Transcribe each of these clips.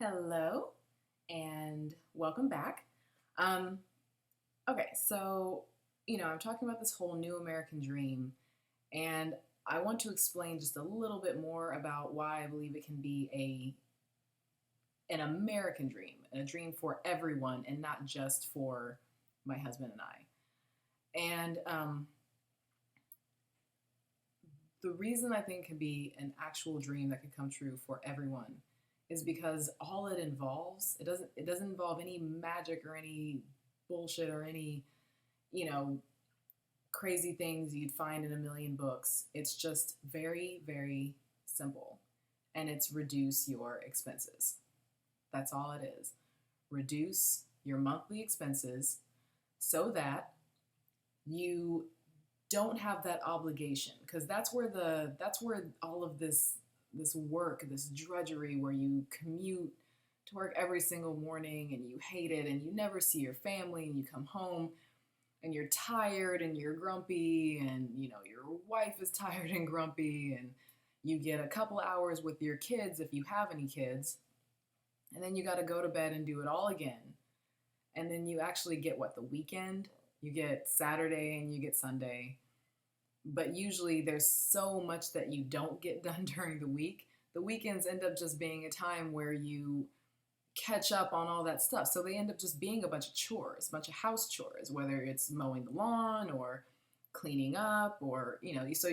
Hello and welcome back. Um, okay, so I'm talking about this whole new American dream, and I want to explain just a little bit more about why I believe it can be an American dream, and a dream for everyone, and not just for my husband and I. And the reason I think it can be an actual dream that could come true for everyone is because all it involves, it doesn't involve any magic or any bullshit or any, you know, crazy things you'd find in a million books. It's just very, very simple. And it's reduce your expenses. That's all it is. Reduce your monthly expenses so that you don't have that obligation, because that's where all of this work, this drudgery where you commute to work every single morning and you hate it and you never see your family and you come home and you're tired and you're grumpy and your wife is tired and grumpy, and you get a couple hours with your kids if you have any kids, and then you got to go to bed and do it all again. And then you actually get what, the weekend? You get Saturday and you get Sunday, but usually there's so much that you don't get done during the week. The weekends end up just being a time where you catch up on all that stuff. So they end up just being a bunch of chores, a bunch of house chores, whether it's mowing the lawn or cleaning up, or so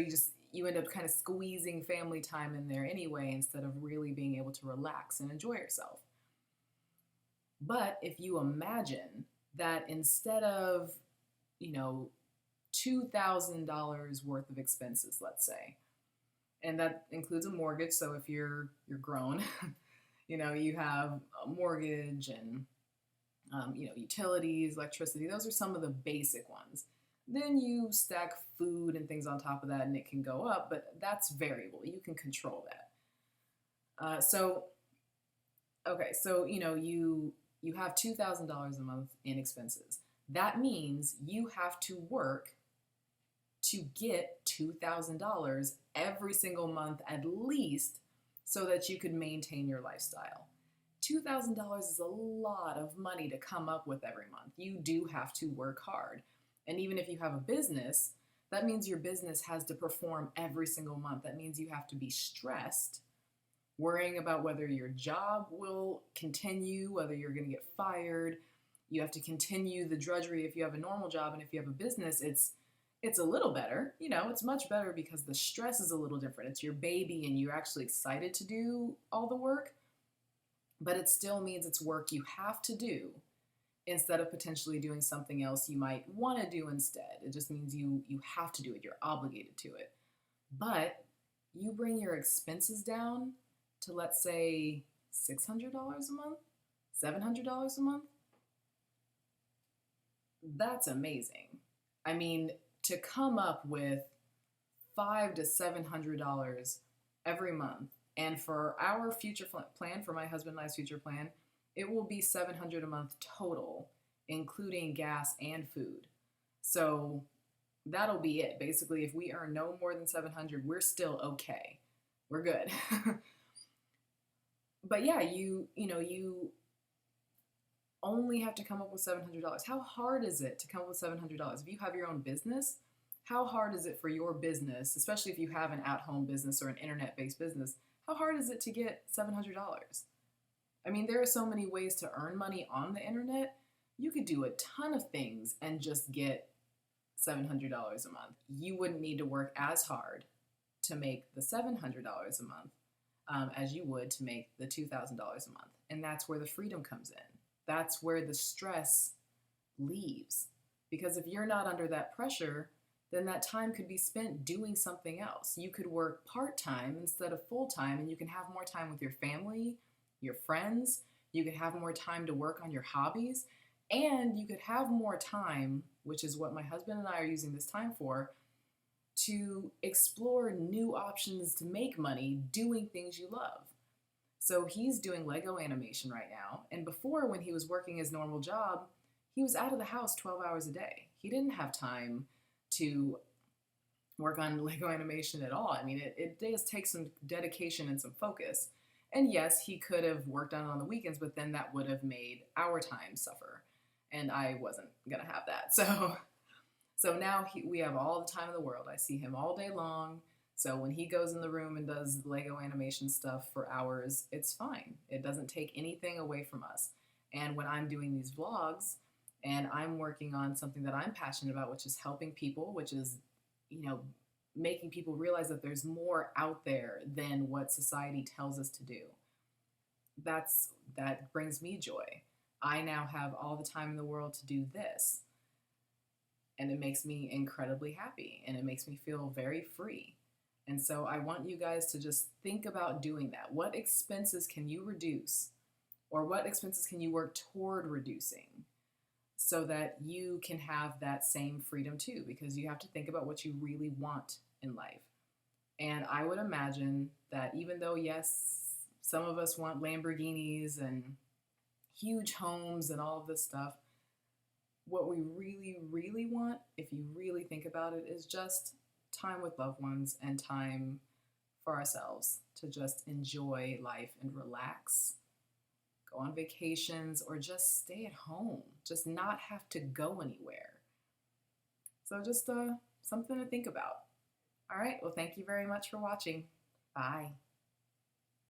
you end up kind of squeezing family time in there anyway, instead of really being able to relax and enjoy yourself. But if you imagine that instead of, you know, $2,000 worth of expenses, let's say, and that includes a mortgage. So if you're grown, you have a mortgage and utilities, electricity. Those are some of the basic ones. Then you stack food and things on top of that, and it can go up, but that's variable. You can control that. So you have $2,000 a month in expenses. That means you have to work to get $2,000 every single month at least, so that you could maintain your lifestyle. $2,000 is a lot of money to come up with every month. You do have to work hard. And even if you have a business, that means your business has to perform every single month. That means you have to be stressed, worrying about whether your job will continue, whether you're going to get fired. You have to continue the drudgery if you have a normal job, and if you have a business, it's a little better. It's much better because the stress is a little different. It's your baby and you're actually excited to do all the work, but it still means it's work you have to do instead of potentially doing something else you might want to do instead. It just means you have to do it. You're obligated to it. But you bring your expenses down to, let's say, $600 a month, $700 a month. That's amazing. I mean, to come up with $500 to $700 every month, and for our future plan, for my husband and I's future plan, it will be $700 a month total, including gas and food. So that'll be it. Basically, if we earn no more than $700, we're still okay. We're good. But yeah, you only have to come up with $700. How hard is it to come up with $700? If you have your own business, how hard is it for your business, especially if you have an at-home business or an internet-based business, how hard is it to get $700? I mean, there are so many ways to earn money on the internet. You could do a ton of things and just get $700 a month. You wouldn't need to work as hard to make the $700 a month as you would to make the $2,000 a month. And that's where the freedom comes in. That's where the stress leaves. Because if you're not under that pressure, then that time could be spent doing something else. You could work part-time instead of full-time, and you can have more time with your family, your friends. You could have more time to work on your hobbies, and you could have more time, which is what my husband and I are using this time for, to explore new options to make money doing things you love. So he's doing Lego animation right now, and before, when he was working his normal job, he was out of the house 12 hours a day. He didn't have time to work on Lego animation at all. I mean, it does take some dedication and some focus. And yes, he could have worked on it on the weekends, but then that would have made our time suffer. And I wasn't going to have that. So now we have all the time in the world. I see him all day long. So when he goes in the room and does Lego animation stuff for hours, it's fine. It doesn't take anything away from us. And when I'm doing these vlogs and I'm working on something that I'm passionate about, which is helping people, which is, you know, making people realize that there's more out there than what society tells us to do. That brings me joy. I now have all the time in the world to do this. And it makes me incredibly happy and it makes me feel very free. And so I want you guys to just think about doing that. What expenses can you reduce, or what expenses can you work toward reducing so that you can have that same freedom too? Because you have to think about what you really want in life. And I would imagine that even though, yes, some of us want Lamborghinis and huge homes and all of this stuff, what we really, really want, if you really think about it, is just time with loved ones and time for ourselves to just enjoy life and relax, go on vacations, or just stay at home, just not have to go anywhere. So just something to think about. All right, well, thank you very much for watching. Bye.